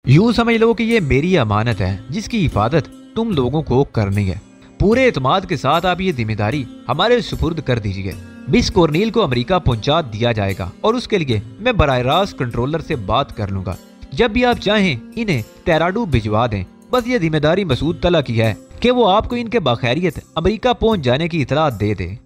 यूं समझ लो कि ये मेरी अमानत है जिसकी हिफाजत तुम लोगों को करनी है। पूरे एतमाद के साथ आप ये जिम्मेदारी हमारे सुपुर्द कर दीजिए। मिस कॉर्नील को अमेरिका पहुंचा दिया जाएगा और उसके लिए मैं बराह रास्त कंट्रोलर से बात कर लूंगा। जब भी आप चाहें इन्हें तेराडू भिजवा दें। बस ये जिम्मेदारी मसूद तला की है कि वो आपको इनके बाखैरियत अमेरिका पहुंच जाने की इतला दे दे।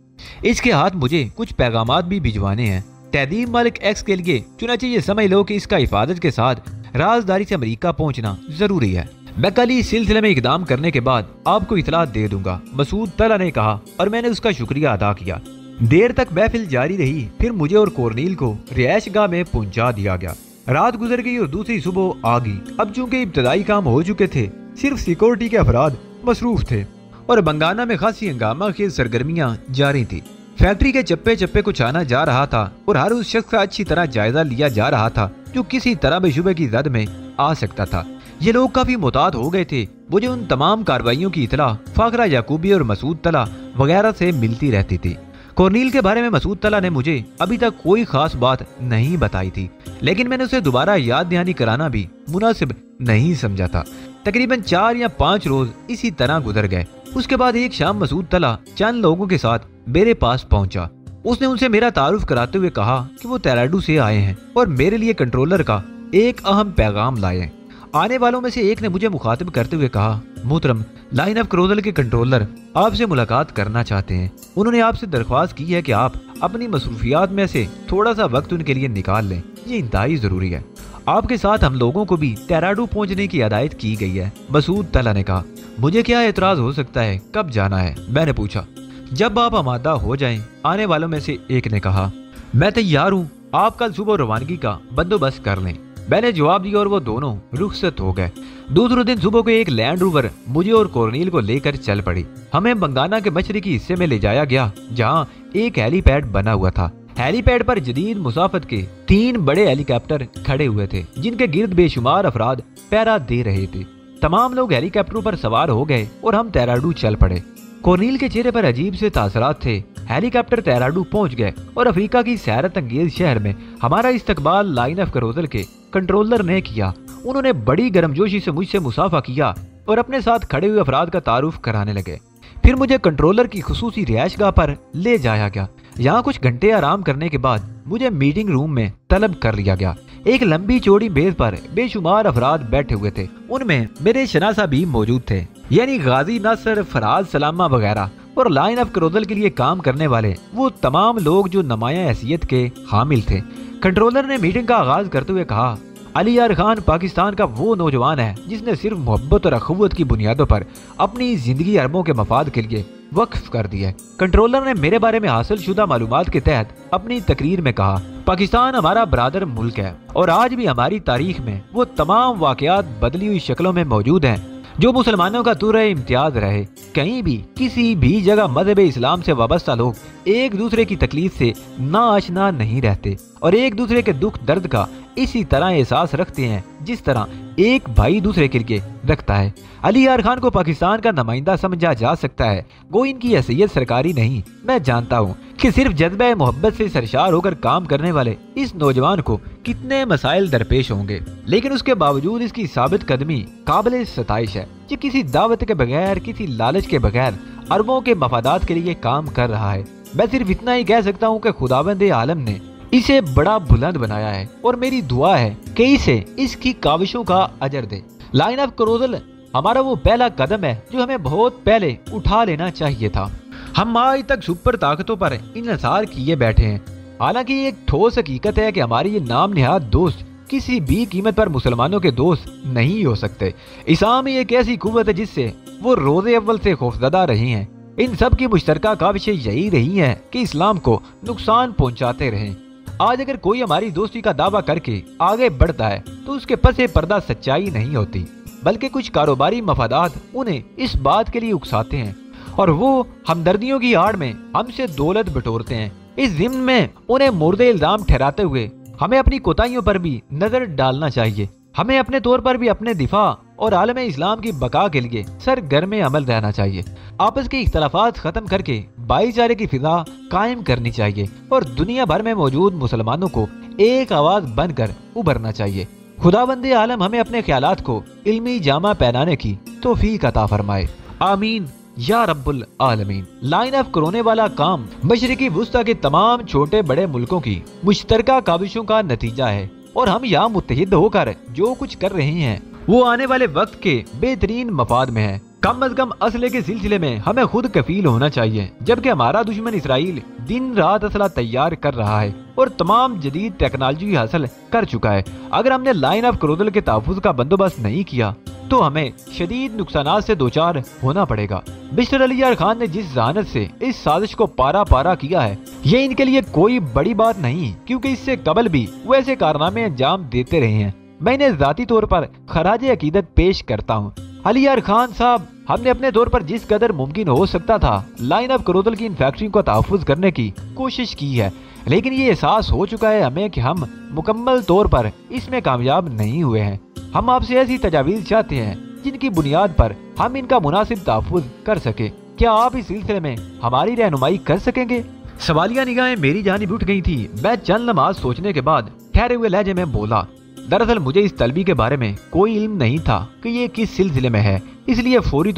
इसके हाथ मुझे कुछ पैगामात भी भिजवाने हैं तहदीब मालिक एक्स के लिए। चुनांचे ये समझ लो कि इसका हिफाजत के साथ राजदारी से अमेरिका पहुंचना जरूरी है। मैं कल ही इस सिलसिले में इकदाम करने के बाद आपको इतला दे दूंगा, मसूद तला ने कहा और मैंने उसका शुक्रिया अदा किया। देर तक महफिल जारी रही। फिर मुझे और कॉर्नील को रिहायशगाह में पहुंचा दिया गया। रात गुजर गई और दूसरी सुबह आ गई। अब चूंकि इब्तदाई काम हो चुके थे, सिर्फ सिक्योरिटी के अफराद मसरूफ थे और बंगाना में खासी हंगामा की सरगर्मियां जारी थी। फैक्ट्री के चप्पे चप्पे को छाना जा रहा था और हर उस शख्स का अच्छी तरह जायजा लिया जा रहा था जो किसी तरह बेशुबे की जद में आ सकता था। ये लोग काफी मुताद हो गए थे। मुझे उन तमाम कार्रवाइयों की इतला फाकरा याकूबी और मसूद तला वगैरह से मिलती रहती थी। कॉर्नील के बारे में मसूद तला ने मुझे अभी तक कोई खास बात नहीं बताई थी, लेकिन मैंने उसे दोबारा याद दहानी कराना भी मुनासिब नहीं समझा था। तकरीबन 4 या 5 रोज इसी तरह गुजर गए। उसके बाद एक शाम मसूद तला चंद लोगों के साथ मेरे पास पहुंचा। उसने उनसे मेरा तारुफ कराते हुए कहा कि वो तेराडू से आए हैं और मेरे लिए कंट्रोलर का एक अहम पैगाम लाए। आने वालों में से एक ने मुझे मुखातिब करते हुए कहा, मोहतरम, लाइन ऑफ क्रोजल के कंट्रोलर आपसे मुलाकात करना चाहते हैं। उन्होंने आपसे दरख्वास्त की है कि आप अपनी मसरूफियात में से थोड़ा सा वक्त उनके लिए निकाल लें। ये इंतहाई जरूरी है। आपके साथ हम लोगों को भी तेराडू पहुंचने की हिदायत की गई है। मसूद तला ने कहा, मुझे क्या एतराज हो सकता है, कब जाना है? मैंने पूछा। जब आप आमादा हो जाएं। आने वालों में से एक ने कहा, मैं तैयार हूँ, आप कल सुबह रवानगी का बंदोबस्त कर लें। मैंने जवाब दिया और वो दोनों रुखसत हो गए। दूसरे दिन सुबह को एक लैंड रोवर मुझे और कॉर्नील को लेकर चल पड़ी। हमें बंगाना के मशरकी हिस्से में ले जाया गया जहाँ एक हेलीपैड बना हुआ था। हेलीपैड पर जदीद मुसाफत के 3 बड़े हेलीकॉप्टर खड़े हुए थे जिनके गिर्द बेशुमार अफराद पहरा दे रहे थे। तमाम लोग हेलीकॉप्टरों पर सवार हो गए और हम तेराडू चल पड़े। कॉर्नील के चेहरे पर अजीब से तासरात थे। हेलीकॉप्टर तेराडू पहुंच गए और अफ्रीका की सैरत अंगेज शहर में हमारा इस्तकबाल लाइन ऑफ क्रोजल के कंट्रोलर ने किया। उन्होंने बड़ी गर्मजोशी से मुझसे मुसाफा किया और अपने साथ खड़े हुए अफराद का तारुफ कराने लगे। फिर मुझे कंट्रोलर की खुसूसी रिहायशगाह पर ले जाया गया। यहाँ कुछ घंटे आराम करने के बाद मुझे मीटिंग रूम में तलब कर लिया गया। एक लंबी चौड़ी मेज पर बेशुमार अफराद बैठे हुए थे। उनमें मेरे शनासा भी मौजूद थे, यानी गाजी नासर, फराज सलामा वगैरह, और लाइन ऑफ क्रोजल के लिए काम करने वाले वो तमाम लोग जो नुमाया हैसियत के हामिल थे। कंट्रोलर ने मीटिंग का आगाज करते हुए कहा, अली यार खान पाकिस्तान का वो नौजवान है जिसने सिर्फ मोहब्बत और अखुवत की बुनियादों पर अपनी जिंदगी अरबों के मफाद के लिए वक्फ कर दी है। कंट्रोलर ने मेरे बारे में हासिल शुदा मालूमात के तहत अपनी तकरीर में कहा, पाकिस्तान हमारा बरादर मुल्क है और आज भी हमारी तारीख में वो तमाम वाकयात बदली हुई शक्लों में मौजूद हैं जो मुसलमानों का तुर्रे इम्तियाज रहे। कहीं भी किसी भी जगह मजहब इस्लाम से वाबस्ता लोग एक दूसरे की तकलीफ से नाआशना नहीं रहते और एक दूसरे के दुख दर्द का इसी तरह एहसास रखते हैं जिस तरह एक भाई दूसरे के लिए रखता है। अली यार खान को पाकिस्तान का नुमाइंदा समझा जा सकता है, वो इनकी हैसियत सरकारी नहीं। मैं जानता हूँ कि सिर्फ जज्बे मोहब्बत से सरशार होकर काम करने वाले इस नौजवान को कितने मसाइल दरपेश होंगे, लेकिन उसके बावजूद इसकी साबित कदमी काबिल सताइश है। ये किसी दावत के बगैर, किसी लालच के बगैर अरबों के मफादात के लिए काम कर रहा है। मैं सिर्फ इतना ही कह सकता हूँ कि खुदावंद आलम ने इसे बड़ा बुलंद बनाया है और मेरी दुआ है कि इसे इसकी काविशों का अजर दे। लाइन ऑफ क्रोजल हमारा वो पहला कदम है जो हमें बहुत पहले उठा लेना चाहिए था। हम आज तक सुपर ताकतों पर इन्हिसार किए बैठे हैं। हालांकि एक ठोस हकीकत है कि हमारे ये नाम निहाद दोस्त किसी भी कीमत पर मुसलमानों के दोस्त नहीं हो सकते। इस्लाम एक ऐसी कुव्वत है जिससे वो रोजे अव्वल से खौफजदा रही हैं। इन सब की मुश्तरका काविशें यही रही हैं कि इस्लाम को नुकसान पहुंचाते रहें। आज अगर कोई हमारी दोस्ती का दावा करके आगे बढ़ता है तो उसके पसे पर्दा सच्चाई नहीं होती, बल्कि कुछ कारोबारी मफादात उन्हें इस बात के लिए उकसाते हैं और वो हमदर्दियों की आड़ में हमसे दौलत बटोरते हैं। इस जिम्न में उन्हें मुर्दे इल्जाम ठहराते हुए हमें अपनी कोताहियों पर भी नजर डालना चाहिए। हमें अपने तौर पर भी अपने दिफा और आलम इस्लाम की बका के लिए सरगर्म अमल रहना चाहिए। आपस के इख्तलाफात खत्म करके भाईचारे की फिजा कायम करनी चाहिए और दुनिया भर में मौजूद मुसलमानों को एक आवाज बनकर उभरना चाहिए। खुदाबंद आलम हमें अपने ख्यालात को इल्मी जामा पहनाने की तौफीक अता फरमाए, आमीन या रब्बुल आलमीन। लाइन ऑफ करने वाला काम मशरिकी वुस्ता के तमाम छोटे बड़े मुल्कों की मुश्तरका काविशों का नतीजा है और हम यहाँ मुत्तहिद होकर जो कुछ कर रहे हैं वो आने वाले वक्त के बेहतरीन मफाद में है। कम अज कम असले के सिलसिले में हमें खुद कफील होना चाहिए, जबकि हमारा दुश्मन इसराइल दिन रात असला तैयार कर रहा है और तमाम जदीद टेक्नोलॉजी हासिल कर चुका है। अगर हमने लाइन ऑफ क्रोदल के तहफ़्फ़ुज़ का बंदोबस्त नहीं किया तो हमें शदीद नुकसान से दो चार होना पड़ेगा। मिस्टर अली यार खान ने जिस जहानत से इस साजिश को पारा पारा किया है, ये इनके लिए कोई बड़ी बात नहीं, क्योंकि इससे कबल भी वैसे कारनामे अंजाम देते रहे हैं। मैं इन्हें जाती तौर पर खराज अकीदत पेश करता हूँ। अली यार खान साहब, हमने अपने तौर पर जिस कदर मुमकिन हो सकता था लाइन ऑफ क्रोदल की इन फैक्ट्री को तहफ़्फ़ुज़ करने की कोशिश की है, लेकिन ये एहसास हो चुका है हमें कि हम मुकम्मल तौर पर इसमें कामयाब नहीं हुए हैं। हम आपसे ऐसी तजावीज़ चाहते हैं जिनकी बुनियाद पर हम इनका मुनासिब तहफ़्फ़ुज़ कर सके। क्या आप इस सिलसिले में हमारी रहनुमाई कर सकेंगे? सवालिया निगाहें मेरी जानिब उठ गई थी। मैं चंद लम्हात सोचने के बाद ठहरे हुए लहजे में बोला, दरअसल मुझे इस तलबी के बारे में कोई इल्म नहीं था कि ये किस सिलसिले में है, इसलिए फौरी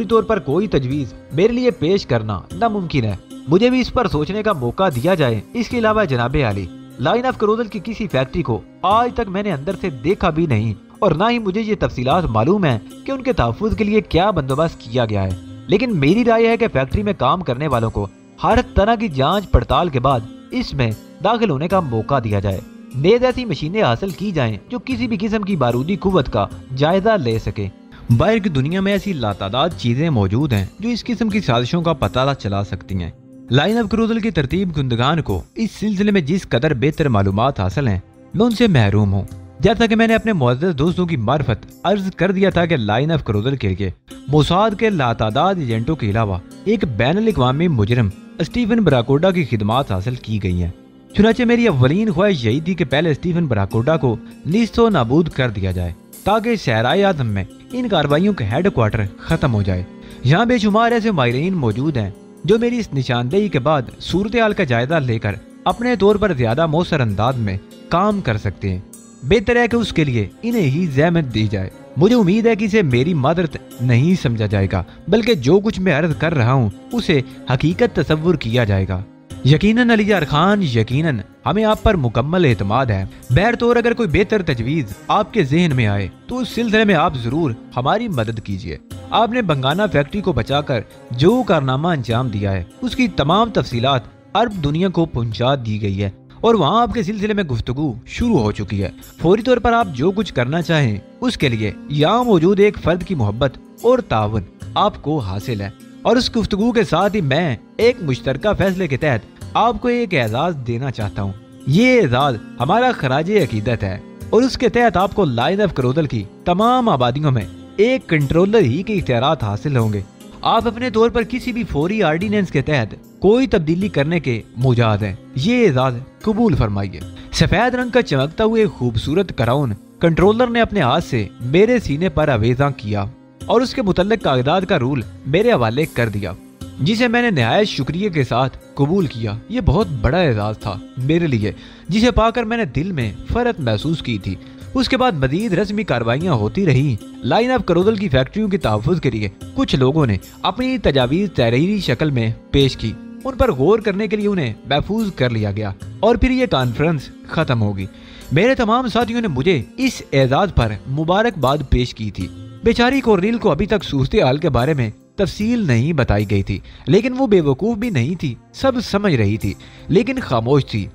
तौर पर कोई तजवीज़ मेरे लिए पेश करना नामुमकिन है। मुझे भी इस पर सोचने का मौका दिया जाए। इसके अलावा जनाबे आली, लाइन ऑफ क्रोदल की किसी फैक्ट्री को आज तक मैंने अंदर से देखा भी नहीं और ना ही मुझे ये तफसीलात मालूम है कि उनके तहफ़्फ़ुज़ के लिए क्या बंदोबस्त किया गया है। लेकिन मेरी राय है कि फैक्ट्री में काम करने वालों को हर तरह की जांच पड़ताल के बाद इसमें दाखिल होने का मौका दिया जाए। नेज़ ऐसी मशीनें हासिल की जाएं जो किसी भी किस्म की बारूदी कुव्वत का जायजा ले सके। बाहर की दुनिया में ऐसी लातादाद चीजें मौजूद हैं जो इस किस्म की साजिशों का पता चला सकती हैं। लाइन ऑफ क्रोदल की तरतीब कुंदगान को इस सिलसिले में जिस कदर बेहतर मालूमात हासिल हैं, मैं उनसे महरूम हूँ। जैसा कि मैंने अपने मुअज़्ज़ज़ दोस्तों की मार्फत अर्ज कर दिया था कि लाइन ऑफ क्रोदल के लिए मोसाद के लातादाद एजेंटों के अलावा एक बैनुल अक़वामी मुजरिम स्टीफन ब्राकोडा की खिदमात हासिल की गई हैं। चुनाचे मेरी अव्वलीन ख्वाहिश यही थी कि पहले स्टीफन ब्राकोडा को नीस्तो नाबूद कर दिया जाए ताकि शहराए आदम में इन कार्रवाइयों के हेड क्वार्टर खत्म हो जाए। यहाँ बेशुमार ऐसे माहिरीन मौजूद हैं जो मेरी इस निशानदेही के बाद सूरत हाल का जायजा लेकर अपने तौर पर ज्यादा मौसर अंदाज में काम कर सकते हैं। बेहतर है कि उसके लिए इन्हें ही ज़हमत दी जाए। मुझे उम्मीद है कि इसे मेरी मादरत नहीं समझा जाएगा, बल्कि जो कुछ मैं अर्ज कर रहा हूँ उसे हकीकत तसव्वुर किया जाएगा। यकीनन अली यार खान, यकीनन हमें आप पर मुकम्मल एतमाद है। बहर तौर अगर कोई बेहतर तजवीज़ आपके जहन में आए तो उस सिलसिले में आप जरूर हमारी मदद कीजिए। आपने बंगाना फैक्ट्री को बचाकर जो कारनामा अंजाम दिया है उसकी तमाम तफसीलात अरब दुनिया को पहुंचा दी गई है और वहाँ आपके सिलसिले में गुफ्तगू शुरू हो चुकी है। फौरी तौर पर आप जो कुछ करना चाहें उसके लिए यहाँ मौजूद एक फर्द की मोहब्बत और तावन आपको हासिल है और उस गुफ्तगू के साथ ही मैं एक मुश्तरका फैसले के तहत आपको एक एजाज देना चाहता हूँ। ये एजाज हमारा खराजे अकीदत है और उसके तहत आपको लाइन ऑफ क्रोदल की तमाम आबादियों में एक कंट्रोलर ही के इख्तियारात हासिल होंगे। आप अपने तौर पर किसी भी फौरी आर्डिनेंस के तहत कोई तब्दीली करने के मुजाद हैं। ये एजाज कबूल फरमाइए। सफेद रंग का चमकता हुए खूबसूरत कराउन कंट्रोलर ने अपने हाथ से मेरे सीने पर आवेजा किया और उसके मुतल्लिक कागजात का रूल मेरे हवाले कर दिया, जिसे मैंने निहायत शुक्रिया के साथ कबूल किया। ये बहुत बड़ा एजाज था मेरे लिए, जिसे पाकर मैंने दिल में फरहत महसूस की थी। उसके बाद मजीद रस्मी कार्रवाइयाँ होती रही। लाइन ऑफ क्रोदल की फैक्ट्रियों के तहफ़्फ़ुज़ के लिए कुछ लोगों ने अपनी तजावीज़ तहरीरी शक्ल में पेश की। उन पर गौर करने के लिए उन्हें महफूज कर लिया गया और फिर ये कॉन्फ्रेंस खत्म होगी। मेरे तमाम साथियों ने मुझे इस एजाज पर मुबारकबाद पेश की थी। बेचारी कोर्नील को अभी तक सूरत हाल के बारे में तफसील नहीं बताई गई थी, लेकिन वो बेवकूफ़ भी नहीं थी, सब समझ रही थी लेकिन खामोश थी।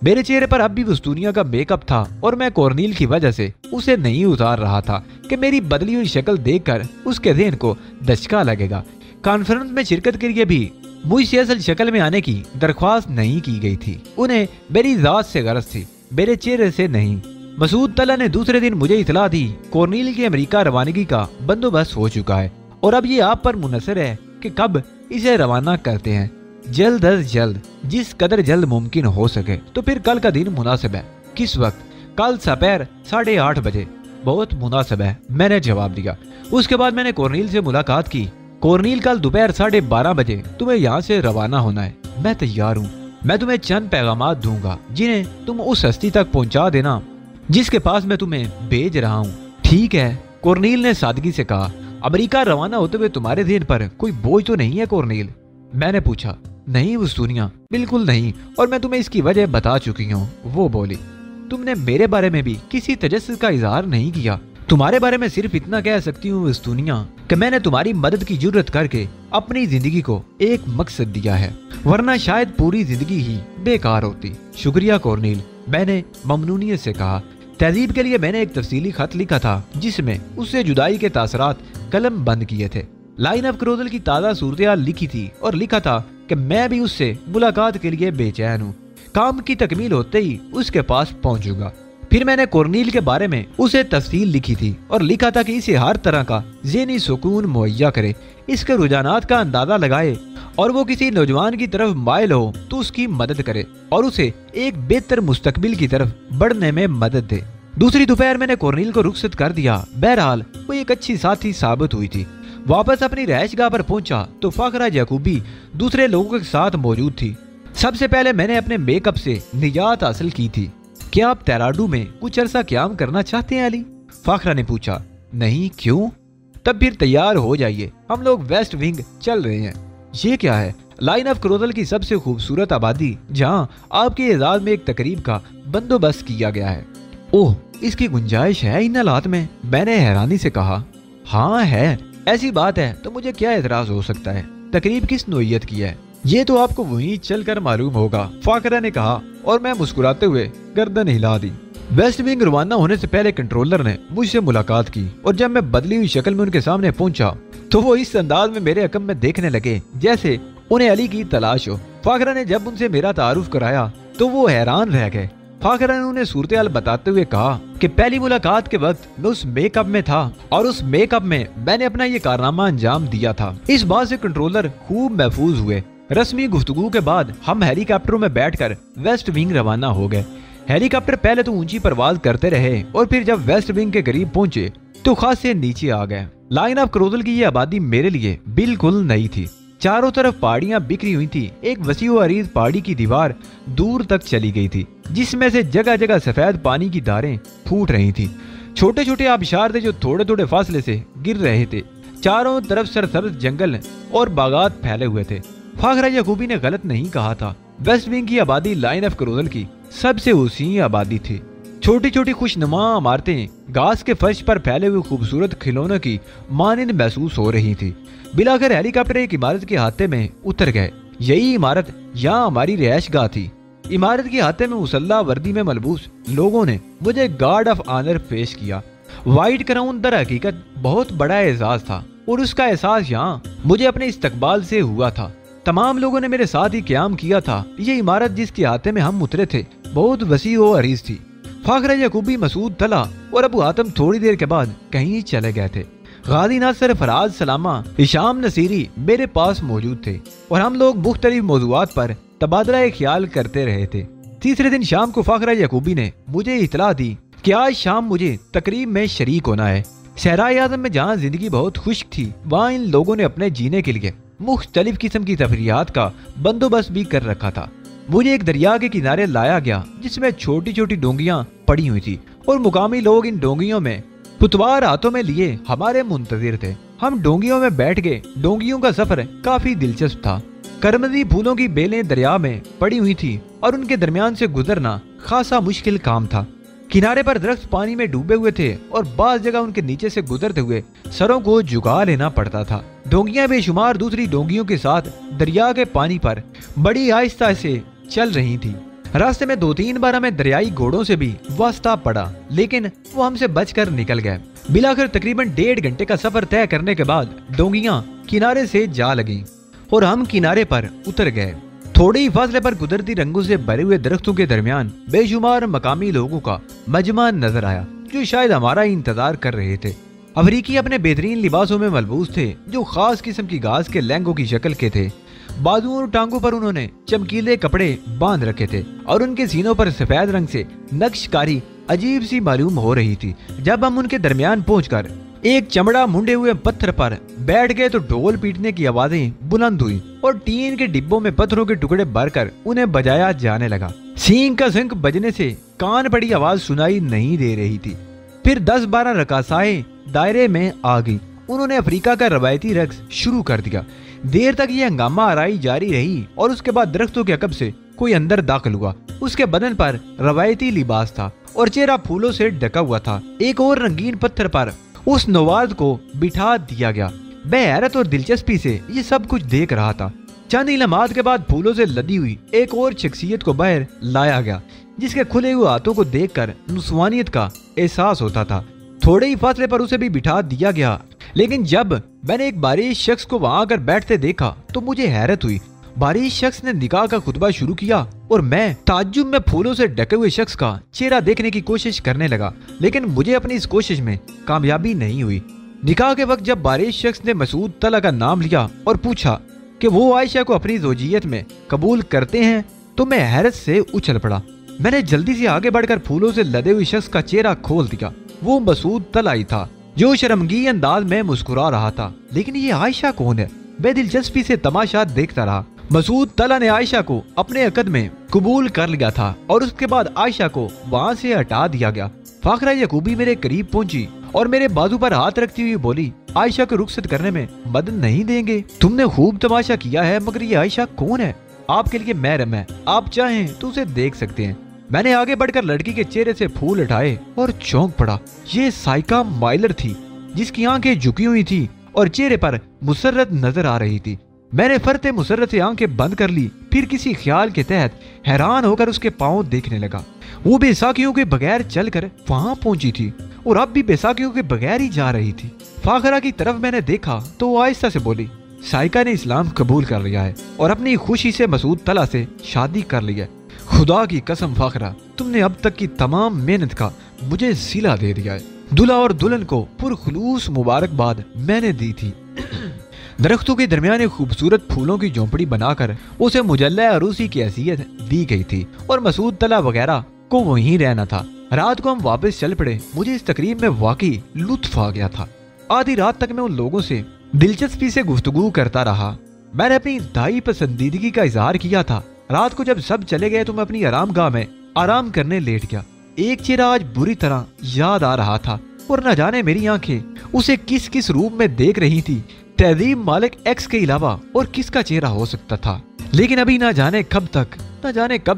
मेरे चेहरे पर अब भी उस दुनिया का मेकअप था और मैं कोर्नील की वजह से उसे नहीं उतार रहा था कि मेरी बदली हुई शक्ल देखकर उसके ज़हन को दचका लगेगा। कॉन्फ्रेंस में शिरकत के लिए भी मुझसे असल शक्ल में आने की दरख्वास्त नहीं की गई थी। उन्हें मेरी जात से गरज थी, मेरे चेहरे से नहीं। मसूद तला ने दूसरे दिन मुझे इतला दी कोर्नील की अमेरिका रवानगी का बंदोबस्त हो चुका है और अब ये आप पर मुनसर है कि कब इसे रवाना करते हैं। जल्द अज जल्द, जिस कदर जल्द मुमकिन हो सके। तो फिर कल का दिन मुनासिब है? किस वक्त? कल दोपहर 8:30 बजे। बहुत मुनासिब है, मैंने जवाब दिया। उसके बाद मैंने कोर्नील से मुलाकात की। कोर्नील, कल दोपहर 12:30 बजे तुम्हें यहाँ से रवाना होना है। मैं तैयार हूँ। मैं तुम्हें चंद पैगामात दूंगा जिन्हें तुम उस हस्ती तक पहुँचा देना जिसके पास मैं तुम्हें भेज रहा हूँ। ठीक है, कॉर्नील ने सादगी से कहा। अमेरिका रवाना होते हुए तुम्हारे देन पर कोई बोझ तो नहीं है कॉर्नील? मैंने पूछा। नहीं वस्तुनिया, बिल्कुल नहीं, और मैं तुम्हें इसकी वजह बता चुकी हूँ। वो बोली। तुमने मेरे बारे में भी किसी तजस्सुस का इजहार नहीं किया। तुम्हारे बारे में सिर्फ इतना कह सकती हूँ वस्तुनिया कि मैंने तुम्हारी मदद की जरूरत करके अपनी जिंदगी को एक मकसद दिया है, वरना शायद पूरी जिंदगी ही बेकार होती। शुक्रिया कॉर्नील, मैंने ममनूनियत से कहा। तहजीब के लिए मैंने एक तफसीली खत लिखा था जिसमें उससे जुदाई के तासरात कलम बंद किए थे। लाइन ऑफ क्रोदल की ताज़ा सूरत लिखी थी और लिखा था कि मैं भी उससे मुलाकात के लिए बेचैन हूँ। काम की तकमील होते ही उसके पास पहुंचूंगा। फिर मैंने कॉर्नील के बारे में उसे तफसील लिखी थी और लिखा था कि इसे हर तरह का ज़हनी सुकून मुहैया करे, इसके रुझानात का अंदाजा लगाए और वो किसी नौजवान की तरफ माइल हो तो उसकी मदद करे और उसे एक बेहतर मुस्तकबिल की तरफ बढ़ने में मदद दे। दूसरी दोपहर मैंने कॉर्नील को रुखसत कर दिया। बहरहाल वो एक अच्छी साथी साबित हुई थी। वापस अपनी रहायशगाह पर पहुंचा तो फाखरा याकूबी दूसरे लोगों के साथ मौजूद थी। सबसे पहले मैंने अपने मेकअप से निजात हासिल की थी। क्या आप तैराडू में कुछ अरसा क्याम करना चाहते हैं अली? फाखरा ने पूछा। नहीं, क्यों? तब फिर तैयार हो जाइए, हम लोग वेस्ट विंग चल रहे हैं। ये क्या है? लाइन ऑफ क्रोदल की सबसे खूबसूरत आबादी जहां आपके एजाज में एक तकरीब का बंदोबस्त किया गया है। ओह, इसकी गुंजाइश है इन हालात में? मैंने हैरानी से कहा। हाँ है, ऐसी बात है तो मुझे क्या एतराज हो सकता है। तकरीब किस नोयत की है ये तो आपको वहीं चलकर मालूम होगा, फाकरा ने कहा और मैं मुस्कुराते हुए गर्दन हिला दी। वेस्ट विंग रवाना होने से पहले कंट्रोलर ने मुझसे मुलाकात की और जब मैं बदली हुई शक्ल में उनके सामने पहुंचा तो वो इस अंदाज में मेरे हकम में देखने लगे जैसे उन्हें अली की तलाश हो। फाकरा ने जब उनसे मेरा तारुफ कराया तो वो हैरान रह गए। फाकरा ने उन्हें सूरत हाल बताते हुए कहा कि पहली मुलाकात के वक्त मैं उस मेकअप में था और उस मेकअप में मैंने अपना ये कारनामा अंजाम दिया था। इस बात से कंट्रोलर खूब महफूज हुए। रस्मी गुफ्तगू के बाद हम हेलीकॉप्टरों में बैठकर वेस्ट विंग रवाना हो गए। हेलीकॉप्टर पहले तो ऊंची परवाज करते रहे और फिर जब वेस्ट विंग के करीब पहुंचे तो खासे नीचे आ गए। लाइन ऑफ क्रोदल की ये आबादी मेरे लिए बिल्कुल नई थी। चारों तरफ पहाड़ियां बिखरी हुई थी। एक वसी व अरीज पहाड़ी की दीवार दूर तक चली गई थी जिसमें से जगह जगह सफेद पानी की धारें फूट रही थी। छोटे छोटे आबशार थे जो थोड़े थोड़े फासले से गिर रहे थे। चारों तरफ सरसब्ज जंगल और बागात फैले हुए थे। फाखरा याकूबी ने गलत नहीं कहा था। वेस्ट विंग की आबादी लाइन ऑफ क्रोदल की सबसे ऊंची आबादी थी। छोटी छोटी खुशनुमा इमारतें घास के फर्श पर फैले हुए खूबसूरत खिलौनों की मानिंद महसूस हो रही थी। बिलाकर हेलीकॉप्टर एक इमारत के हाथे में उतर गए। यही इमारत यहाँ हमारी रिहायशगाह थी। इमारत के हाथे में मुसल्ला वर्दी में मलबूस लोगों ने मुझे गार्ड ऑफ ऑनर पेश किया। व्हाइट क्राउन दर हकीकत बहुत बड़ा एजाज था और उसका एहसास यहाँ मुझे अपने इस्तकबाल से हुआ था। तमाम लोगों ने मेरे साथ ही क्याम किया था। ये इमारत जिसके हाथे में हम उतरे थे बहुत वसी व अरीज थी। फाखरा याकूबी, मसूद तला और अबू आतम थोड़ी देर के बाद कहीं चले गए थे। गाजी नासर, फराज सलामा, हिशाम नसीरी मेरे पास मौजूद थे और हम लोग मुख्तलिफ मौज़ूआत पर तबादला ख्याल करते रहे थे। तीसरे दिन शाम को फाखरा याकूबी ने मुझे इतला दी कि आज शाम मुझे तकरीब में शरीक होना है। सहराए आज़म में जहाँ जिंदगी बहुत खुश्क थी वहाँ इन लोगों ने अपने जीने के लिए मुख्तलिफ किस्म की तफरियात का बंदोबस्त भी कर रखा था। मुझे एक दरिया के किनारे लाया गया जिसमें छोटी छोटी डोंगियां पड़ी हुई थी और मुकामी लोग इन डोंगियों में पुतवार हाथों में लिए हमारे मुंतजिर थे। हम डोंगियों में बैठ गए। डोंगियों का सफर काफी दिलचस्प था। करमदी फूलों की बेलें दरिया में पड़ी हुई थी और उनके दरमियान से गुजरना खासा मुश्किल काम था। किनारे पर दरख्त पानी में डूबे हुए थे और बाज जगह उनके नीचे से गुजरते हुए सरों को झुका लेना पड़ता था। डोंगियां बेशुमार दूसरी डोंगियों के साथ दरिया के पानी पर बड़ी आहिस्ता से चल रही थी। रास्ते में 2-3 बार हमें दरियाई घोड़ों से भी वास्ता पड़ा लेकिन वो हमसे बचकर निकल गए। मिलाकर तकरीबन 1.5 घंटे का सफर तय करने के बाद डोंगियां किनारे से जा लगीं और हम किनारे पर उतर गए। थोड़े ही फासले पर कुदरती रंगों से भरे हुए दरख्तों के दरमियान बेशुमार मकामी लोगों का मजमा नजर आया जो शायद हमारा इंतजार कर रहे थे। अफ्रीकी अपने बेहतरीन लिबासों में मलबूस थे जो खास किस्म की घास के लहंगों की शक्ल के थे। बाजुओं और टांगों पर उन्होंने चमकीले कपड़े बांध रखे थे और उनके सीनों पर सफेद रंग से नक्शकारी अजीब सी मालूम हो रही थी। जब हम उनके दरमियान पहुंचकर एक चमड़ा मुंडे हुए पत्थर पर बैठ गए तो ढोल पीटने की आवाजें बुलंद हुई और टीन के डिब्बों में पत्थरों के टुकड़े भरकर उन्हें बजाया जाने लगा। सींग का शंख बजने से कान पड़ी आवाज सुनाई नहीं दे रही थी। फिर 10-12 रकासाएं दायरे में आ गई। उन्होंने अफ्रीका का रवायती रक्स शुरू कर दिया। देर तक ये हंगामा आराई जारी रही और उसके बाद दरख्तों के अकब से कोई अंदर दाखिल हुआ। उसके बदन पर रवायती लिबास था और चेहरा फूलों से ढका हुआ था। एक और रंगीन पत्थर पर उस नवाज को बिठा दिया गया। मैं हैरत और दिलचस्पी से ये सब कुछ देख रहा था। चंद लम्हात के बाद फूलों से लदी हुई एक और शख्सियत को बाहर लाया गया, जिसके खुले हुए हाथों को देखकर नुस्वानियत का एहसास होता था। थोड़े ही फासले पर उसे भी बिठा दिया गया, लेकिन जब मैंने एक बारिश शख्स को वहां आकर बैठते देखा तो मुझे हैरत हुई। बारिश शख्स ने निकाह का खुतबा शुरू किया और मैं ताज्जुब में फूलों से ढके हुए शख्स का चेहरा देखने की कोशिश करने लगा, लेकिन मुझे अपनी इस कोशिश में कामयाबी नहीं हुई। निकाह के वक्त जब बारिश शख्स ने मसूद तला का नाम लिया और पूछा कि वो आयशा को अपनी ज़ौजियत में कबूल करते हैं, तो मैं हैरत से उछल पड़ा। मैंने जल्दी से आगे बढ़कर फूलों से लदे हुए शख्स का चेहरा खोल दिया। वो मसूद तला ही था, जो शर्मगी अंदाज में मुस्कुरा रहा था। लेकिन ये आयशा कौन है? मैं दिलचस्पी से तमाशा देखता रहा। मसूद तला ने आयशा को अपने अकद में कबूल कर लिया था और उसके बाद आयशा को वहाँ से हटा दिया गया। फाखरा यकूबी मेरे करीब पहुंची और मेरे बाजू पर हाथ रखती हुई बोली, आयशा को रुखसत करने में मदद नहीं देंगे? तुमने खूब तमाशा किया है, मगर ये आयशा कौन है? आपके लिए महरम है, आप चाहें तो उसे देख सकते हैं। मैंने आगे बढ़कर लड़की के चेहरे से फूल उठाए और चौंक पड़ा। ये साइका माइलर थी, जिसकी आंखें झुकी हुई थी और चेहरे पर मुसर्रत नजर आ रही थी। मैंने फरते मुसर्रत से आंखें बंद कर ली, फिर किसी ख्याल के तहत हैरान होकर उसके पांव देखने लगा। वो बेसाखियों के बगैर चलकर वहां पहुंची थी और अब भी बेसाखियों के बगैर ही जा रही थी। फाखरा की तरफ मैंने देखा तो वो आहिस्ता से बोली, साइका ने इस्लाम कबूल कर लिया है और अपनी खुशी से मसूद तला से शादी कर ली है। खुदा की कसम फाखरा, तुमने अब तक की तमाम मेहनत का मुझे सिला दे दिया है। दूल्हा और दुल्हन को पुरखुलूस मुबारकबाद मैंने दी थी। दरख्तों के दरमियान खूबसूरत फूलों की झोंपड़ी बनाकर उसे मुजल्ला अरूसी की हैसियत दी गई थी और मसूद तला वगैरह को वहीं रहना था। रात को हम वापस चल पड़े। मुझे इस तकरीब में वाकई लुत्फ आ गया था। आधी रात तक मैं उन लोगों से दिलचस्पी से गुफ्तगू करता रहा। मैंने अपनी इंतहाई पसंदीदगी का इजहार किया था। रात को जब सब चले गए तो मैं अपनी आरामगाह में आराम करने लेट गया। एक चेहरा आज बुरी तरह याद आ रहा था और न जाने मेरी आंखें उसे किस किस रूप में देख रही थी। तहजीब मालिक एक्स के अलावा और किसका चेहरा हो सकता था? लेकिन अभी न जाने कब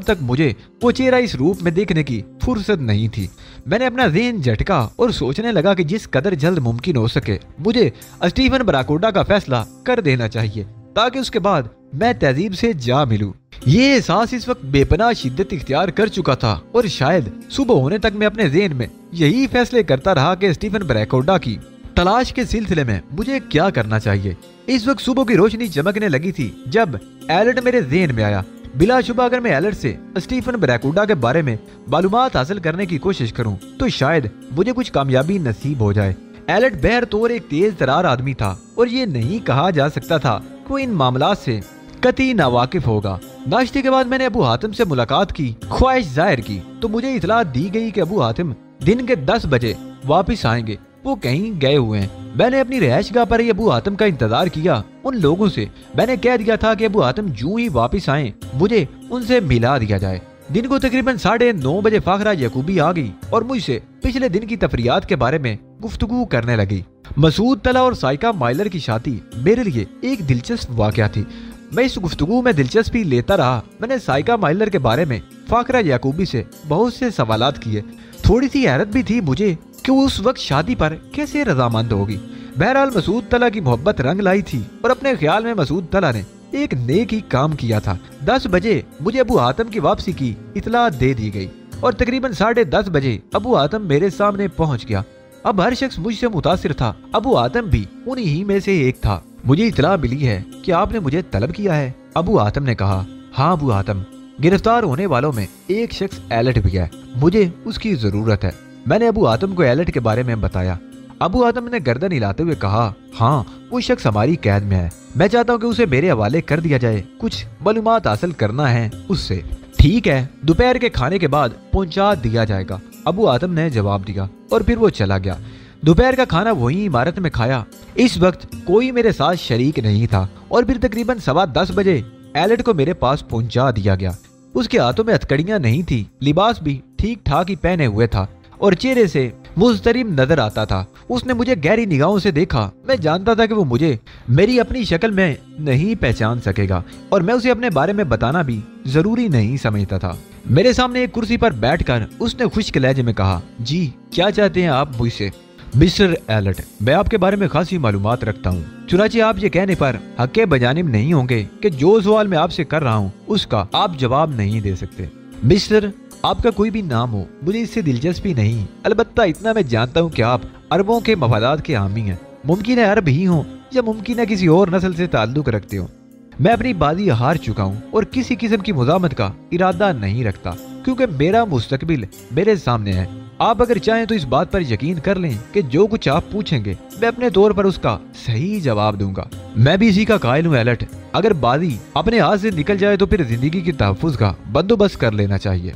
तक मुझे वो चेहरा इस रूप में देखने की फुर्सत नहीं थी। मैंने अपना ज़हन झटका और सोचने लगा कि जिस कदर जल्द मुमकिन हो सके मुझे स्टीफन बराकोडा का फैसला कर देना चाहिए, ताकि उसके बाद मैं तहजीब से जा मिलूं। ये एहसास इस वक्त बेपनाह शिद्दत इख्तियार कर चुका था और शायद सुबह होने तक मैं अपने ज़हन में यही फैसले करता रहा कि स्टीफन बराकोडा की तलाश के सिलसिले में मुझे क्या करना चाहिए। इस वक्त सुबह की रोशनी चमकने लगी थी जब एलर्ट मेरे ज़हन में आया। बिलाशुबा अगर मैं एलर्ट से स्टीफन बराकोडा के बारे में मालूमात हासिल करने की कोशिश करूं तो शायद मुझे कुछ कामयाबी नसीब हो जाए। एलर्ट बहर तौर एक तेज तरार आदमी था और ये नहीं कहा जा सकता था कि वो इन मामलात से कतई नावाकिफ होगा। नाश्ते के बाद मैंने अबू हातिम से मुलाकात की, ख्वाहिश जाहिर की तो मुझे इतला दी गई कि अबू हातिम दिन के 10 बजे वापस आएंगे। वो कहीं गए हुए हैं। मैंने अपनी रिहाइशगाह पर ही अबू हातिम का इंतजार किया। उन लोगों से मैंने कह दिया था कि अबू हातिम जूं ही वापस आए मुझे उनसे मिला दिया जाए। दिन को तकरीबन 9:30 बजे फाखरा यकूबी आ गई और मुझसे पिछले दिन की तफरियात के बारे में गुफ्तगू करने लगी। मसूद तला और साइका माइलर की शादी मेरे लिए एक दिलचस्प वाकया थी। मैं इस गुफ्तगू में दिलचस्पी लेता रहा। मैंने साइका माइलर के बारे में फाखरा याकूबी से बहुत से सवालात किए। थोड़ी सी हैरत भी थी मुझे कि वो उस वक्त शादी पर कैसे रजामंद होगी। बहरहाल मसूद तला की मोहब्बत रंग लाई थी और अपने ख्याल में मसूद तला ने एक नेक ही काम किया था। 10 बजे मुझे अबू हातिम की वापसी की इतला दे दी गई और तकरीबन 10:30 बजे अबू हातिम मेरे सामने पहुंच गया। अब हर शख्स मुझसे मुतासिर था। अबू हातिम भी उन्हीं ही में से एक था। मुझे इतला मिली है कि आपने मुझे तलब किया है। अबू हातिम ने कहा, हाँ अबू हातिम, गिरफ्तार होने वालों में एक शख्स एलर्ट भी है, मुझे उसकी जरूरत है। मैंने अबू हातिम को एलर्ट के बारे में बताया। अबू हातिम ने गर्दन हिलाते हुए कहा, हाँ वो शख्स हमारी कैद में है। मैं चाहता हूँ कि उसे मेरे हवाले कर दिया जाए, कुछ मालूमात हासिल करना है उससे। ठीक है, दोपहर के खाने के बाद पहुंचा दिया जाएगा, अबू हातिम ने जवाब दिया और फिर वो चला गया। दोपहर का खाना वही इमारत में खाया। इस वक्त कोई मेरे साथ शरीक नहीं था और फिर तकरीबन 10:15 बजे एलर्ट को मेरे पास पहुंचा दिया गया। उसके हाथों में हथकड़ियां नहीं थी, लिबास भी ठीक ठाक ही पहने हुए था और चेहरे से मुस्तरिम नजर आता था। उसने मुझे गहरी निगाहों से देखा। मैं जानता था कि वो मुझे मेरी अपनी शक्ल में नहीं पहचान सकेगा और मैं उसे अपने बारे में बताना भी जरूरी नहीं समझता था। मेरे सामने एक कुर्सी पर बैठकर उसने खुश्क लहजे में कहा, जी क्या चाहते हैं आप मुझसे? मिस्टर एलर्ट, मैं आपके बारे में खासी मालूमात रखता हूँ, चुनाचे आप ये कहने पर हक्के बजानिब नहीं होंगे कि जो सवाल मैं आपसे कर रहा हूँ उसका आप जवाब नहीं दे सकते। मिस्टर, आपका कोई भी नाम हो, मुझे इससे दिलचस्पी नहीं, अलबत्ता इतना मैं जानता हूँ कि आप अरबों के मफादात के हामी हैं। मुमकिन है अरब ही हो या मुमकिन है किसी और नस्ल से ताल्लुक रखते हो। मैं अपनी बाजी हार चुका हूँ और किसी किस्म की मुज़ामत का इरादा नहीं रखता, क्योंकि मेरा मुस्तकबिल मेरे सामने है। आप अगर चाहें तो इस बात पर यकीन कर लें कि जो कुछ आप पूछेंगे मैं अपने तौर पर उसका सही जवाब दूंगा। मैं भी इसी का कायल हूँ एलर्ट। अगर बाजी अपने हाथ से निकल जाए तो फिर जिंदगी की तहफ्फुज़ का बंदोबस्त कर लेना चाहिए।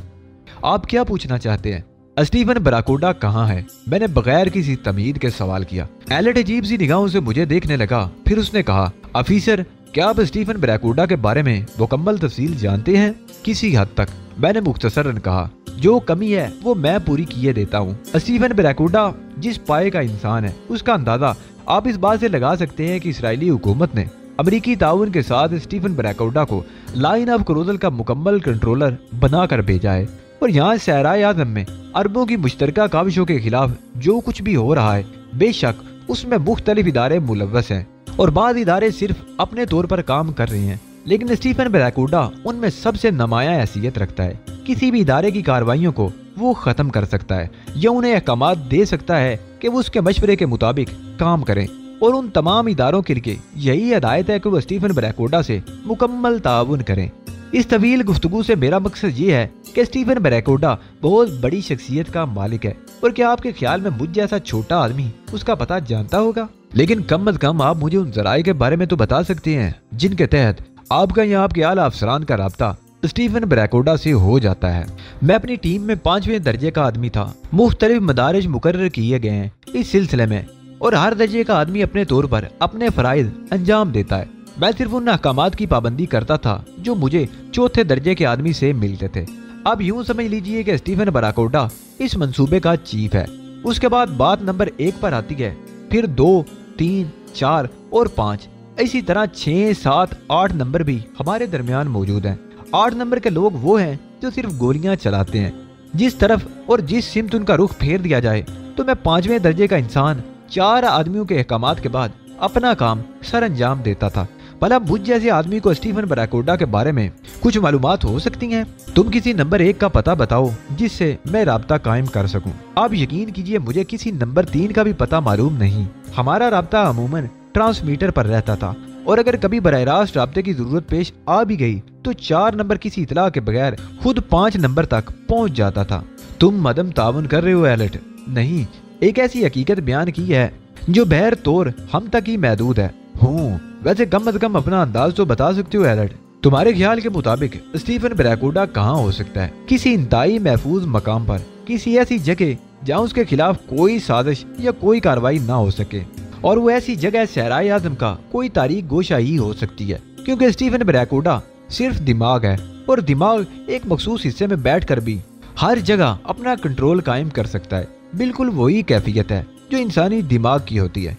आप क्या पूछना चाहते हैं? स्टीफन बराकोडा कहाँ है? मैंने बगैर किसी तमीद के सवाल किया। एलर्ट अजीब सी निगाहों से मुझे देखने लगा, फिर उसने कहा, ऑफिसर, क्या आप स्टीफन बराकोडा के बारे में मुकम्मल तफसील जानते हैं? किसी हद तक, मैंने मुख्तसरन कहा। जो कमी है वो मैं पूरी किए देता हूँ। स्टीफन बराकोडा जिस पाए का इंसान है उसका अंदाजा आप इस बात से लगा सकते हैं कि इसराइली हुकूमत ने अमरीकी ताउन के साथ स्टीफन बराकोडा को लाइन ऑफ क्रोजल का मुकम्मल कंट्रोलर बनाकर भेजा है और यहाँ सहराए आज़म में अरबों की मुश्तरका काविशों के खिलाफ जो कुछ भी हो रहा है, बेशक उसमें मुख्तलिफ इदारे मुलव्वस हैं और बाद इदारे सिर्फ अपने तौर पर काम कर रहे हैं, लेकिन स्टीफन बराकोडा उनमें सबसे नुमाया हैसियत रखता है। किसी भी इदारे की कार्रवाइयों को वो खत्म कर सकता है या उन्हें अहकामात दे सकता है कि वो उसके मशवरे के मुताबिक काम करें और उन तमाम इदारों के लिए यही हिदायत है कि वो स्टीफन बराकोडा से मुकम्मल ताउन करें। इस तवील गुफ्तगू से मेरा मकसद ये है कि स्टीफन बराकोडा बहुत बड़ी शख्सियत का मालिक है और क्या आपके ख्याल में मुझ जैसा छोटा आदमी उसका पता जानता होगा? लेकिन कम अज कम आप मुझे उन जराए के बारे में तो बता सकते हैं जिनके तहत आपका या आपके आला अफसरान का राब्ता स्टीफन बराकोडा से हो जाता है। मैं अपनी टीम में 5वें दर्जे का आदमी था। मुख्तलिफ मदारिज मुकर्रर किए गए हैं इस सिलसिले में और हर दर्जे का आदमी अपने तौर पर अपने फराइज अंजाम देता है। मैं सिर्फ उन अहकामात की पाबंदी करता था जो मुझे चौथे दर्जे के आदमी से मिलते थे। अब यूं समझ लीजिए कि स्टीफन बराकोडा इस मंसूबे का चीफ है। उसके बाद बात नंबर 1 पर आती है, फिर 2, 3, 4 और 5, इसी तरह 6, 7, 8 नंबर भी हमारे दरमियान मौजूद हैं। 8 नंबर के लोग वो हैं जो सिर्फ गोलियां चलाते हैं। जिस तरफ और जिस सिमत उनका रुख फेर दिया जाए तो मैं 5वें दर्जे का इंसान 4 आदमियों के अहकामात के बाद अपना काम सर अंजाम देता था। भला मुझ जैसे आदमी को स्टीफन बराकोडा के बारे में कुछ मालूमात हो सकती हैं? तुम किसी नंबर 1 का पता बताओ जिससे मैं राब्ता कायम कर सकूं। आप यकीन कीजिए मुझे किसी नंबर 3 का भी पता मालूम नहीं। हमारा राब्ता अमूमन ट्रांसमीटर पर रहता था और अगर कभी बराह रास्त राब्ते की जरूरत पेश आ भी गई तो 4 नंबर किसी इतला के बगैर खुद 5 नंबर तक पहुंच जाता था। तुम मदम तावन कर रहे हो एलर्ट? नहीं, एक ऐसी हकीकत बयान की है जो बहर तौर हम तक ही महदूद है। हूँ, वैसे कम अज कम अपना अंदाज तो बता सकते हो एलर्ट। तुम्हारे ख्याल के मुताबिक स्टीफन बराकोडा कहाँ हो सकता है? किसी इंतहाई महफूज मकाम पर, किसी ऐसी जगह जहाँ उसके खिलाफ कोई साजिश या कोई कार्रवाई ना हो सके, और वो ऐसी जगह सहराए आज़म का कोई तारीख गोशा ही हो सकती है, क्योंकि स्टीफन बराकोडा सिर्फ दिमाग है और दिमाग एक मखसूस हिस्से में बैठकर भी हर जगह अपना कंट्रोल कायम कर सकता है। बिल्कुल वही कैफियत है जो इंसानी दिमाग की होती है।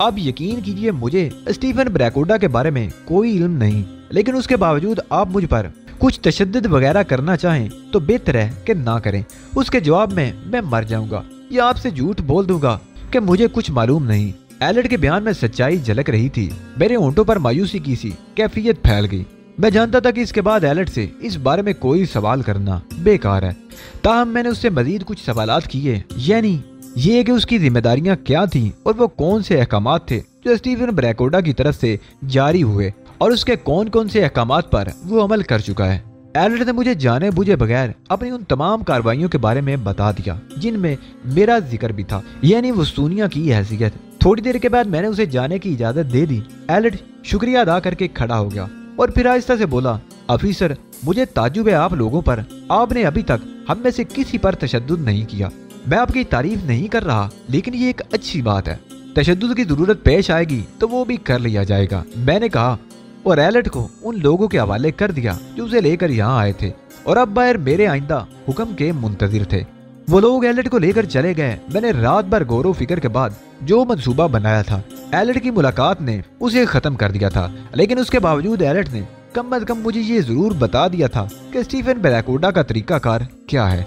आप यकीन कीजिए मुझे स्टीफन बराकोडा के बारे में कोई इल्म नहीं, लेकिन उसके बावजूद आप मुझ पर कुछ तशद्दुद वगैरह करना चाहें तो बेहतर है कि ना करें। उसके जवाब में मैं मर जाऊंगा या आपसे झूठ बोल दूंगा कि मुझे कुछ मालूम नहीं। एलर्ट के बयान में सच्चाई झलक रही थी। मेरे होंठों पर मायूसी की सी कैफियत फैल गई। मैं जानता था कि इसके बाद एलर्ट से इस बारे में कोई सवाल करना बेकार है। ताहम मैंने उससे मजीद कुछ सवालात किए, यानी ये कि उसकी जिम्मेदारियां क्या थीं और वो कौन से अहकामात थे जो स्टीफन बराकोडा की तरफ से जारी हुए और उसके कौन कौन से अहकामात पर वो अमल कर चुका है। एलर्ट ने मुझे जाने बुझे बगैर अपनी उन तमाम कार्रवाइयों के बारे में बता दिया जिनमें मेरा जिक्र भी था, यानी वसूनिया की हैसियत। थोड़ी देर के बाद मैंने उसे जाने की इजाजत दे दी। एलर्ट शुक्रिया अदा करके खड़ा हो गया और फिर आहिस्ता से बोला, ऑफिसर, मुझे ताज्जुब है आप लोगों पर। आपने अभी तक हम में से किसी पर तशद्दुद नहीं किया। मैं आपकी तारीफ नहीं कर रहा, लेकिन ये एक अच्छी बात है। तशद्दुद की जरूरत पेश आएगी तो वो भी कर लिया जाएगा, मैंने कहा और एलर्ट को उन लोगों के हवाले कर दिया जो उसे लेकर यहाँ आए थे। और अब बाहर मेरे आइंदा हुक्म के मुंतजिर थे। वो लोग एलिट को लेकर चले गए। मैंने रात भर गौर फिक्र के बाद जो मंसूबा बनाया था, एलिट की मुलाकात ने उसे खत्म कर दिया था। लेकिन उसके बावजूद एलिट ने कम अज कम मुझे ये जरूर बता दिया था कि स्टीफन ब्लैकवुड का तरीकाकार क्या है।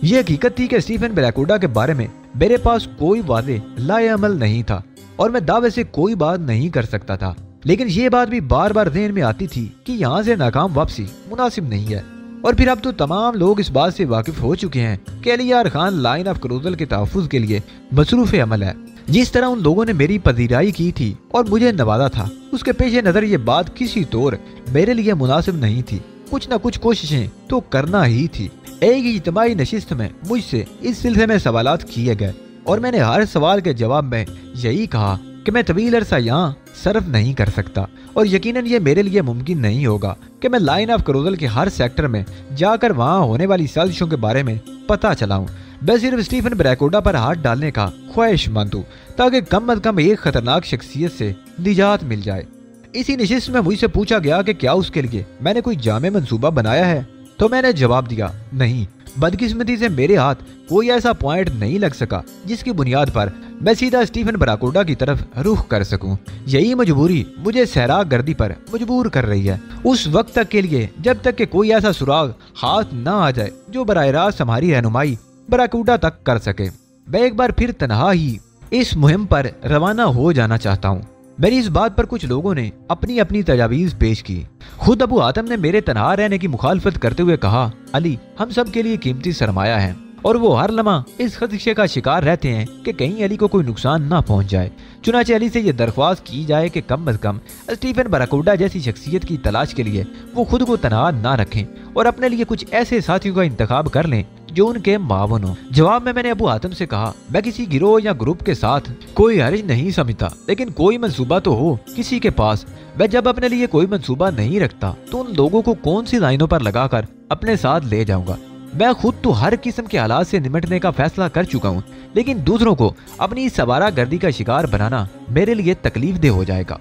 ये हकीकत थी कि स्टीफन ब्लैकवुड के बारे में मेरे पास कोई वादे लाएअमल नहीं था और मैं दावे से कोई बात नहीं कर सकता था। लेकिन ये बात भी बार बार ज़हन में आती थी कि यहाँ से नाकाम वापसी मुनासिब नहीं है। और फिर अब तो तमाम लोग इस बात से वाकिफ हो चुके हैं कि अली यार खान लाइन ऑफ क्रूजल के तहफ़्फ़ुज़ के लिए मसरूफ़ अमल है। जिस तरह उन लोगों ने मेरी पजीराई की थी और मुझे नवाजा था, उसके पेश नज़र ये बात किसी तौर मेरे लिए मुनासिब नहीं थी। कुछ न कुछ कोशिशें तो करना ही थी। एक इज्तिमाई नशिस्त में मुझसे इस सिलसिले में सवालात किए गए और मैंने हर सवाल के जवाब में यही कहा कि मैं तवील अरसा यहाँ सर्फ नहीं कर सकता और यकीनन ये मेरे लिए मुमकिन नहीं होगा कि मैं लाइन ऑफ क्रूजल के हर सेक्टर में जाकर वहाँ होने वाली साजिशों के बारे में पता चलाऊं। मैं सिर्फ स्टीफन ब्लैकवुड पर हाथ डालने का ख्वाहिशमंद हूँ ताकि कम अज कम एक खतरनाक शख्सियत से निजात मिल जाए। इसी नशिस्त में मुझसे पूछा गया कि क्या उसके लिए मैंने कोई जामे मंसूबा बनाया है, तो मैंने जवाब दिया नहीं। बदकिस्मती से मेरे हाथ कोई ऐसा पॉइंट नहीं लग सका जिसकी बुनियाद पर मैं सीधा स्टीफन ब्लैकवुड की तरफ रुख कर सकूं। यही मजबूरी मुझे सहरा गर्दी पर मजबूर कर रही है, उस वक्त तक के लिए जब तक कि कोई ऐसा सुराग हाथ न आ जाए जो बराह रास्त हमारी रहनुमाई ब्लैकवुड तक कर सके। मैं एक बार फिर तनहा ही इस मुहिम पर रवाना हो जाना चाहता हूँ। मेरी इस बात पर कुछ लोगों ने अपनी अपनी तजावीज़ पेश की। खुद अबू आतम ने मेरे तनहा रहने की मुखालफत करते हुए कहा, अली हम सब के लिए कीमती सरमाया है और वो हर लम्हा इस खदशे का शिकार रहते हैं कि कहीं अली को कोई नुकसान ना पहुंच जाए। चुनाचे अली से ये दरख्वास्त की जाए कि कम अज कम स्टीफन ब्लैकवुड जैसी शख्सियत की तलाश के लिए वो खुद को तनहा ना रखें और अपने लिए कुछ ऐसे साथियों का इंतखाब कर लें जो उनके मावन हो। जवाब में मैंने अबू आतम से कहा, मैं किसी गिरोह या ग्रुप के साथ कोई हर्ज नहीं समझता, लेकिन कोई मंसूबा तो हो किसी के पास। मैं जब अपने लिए कोई मंसूबा नहीं रखता तो उन लोगों को कौन सी लाइनों पर लगाकर अपने साथ ले जाऊंगा। मैं खुद तो हर किस्म के हालात से निपटने का फैसला कर चुका हूँ, लेकिन दूसरों को अपनी सवारा गर्दी का शिकार बनाना मेरे लिए तकलीफ दे हो जाएगा।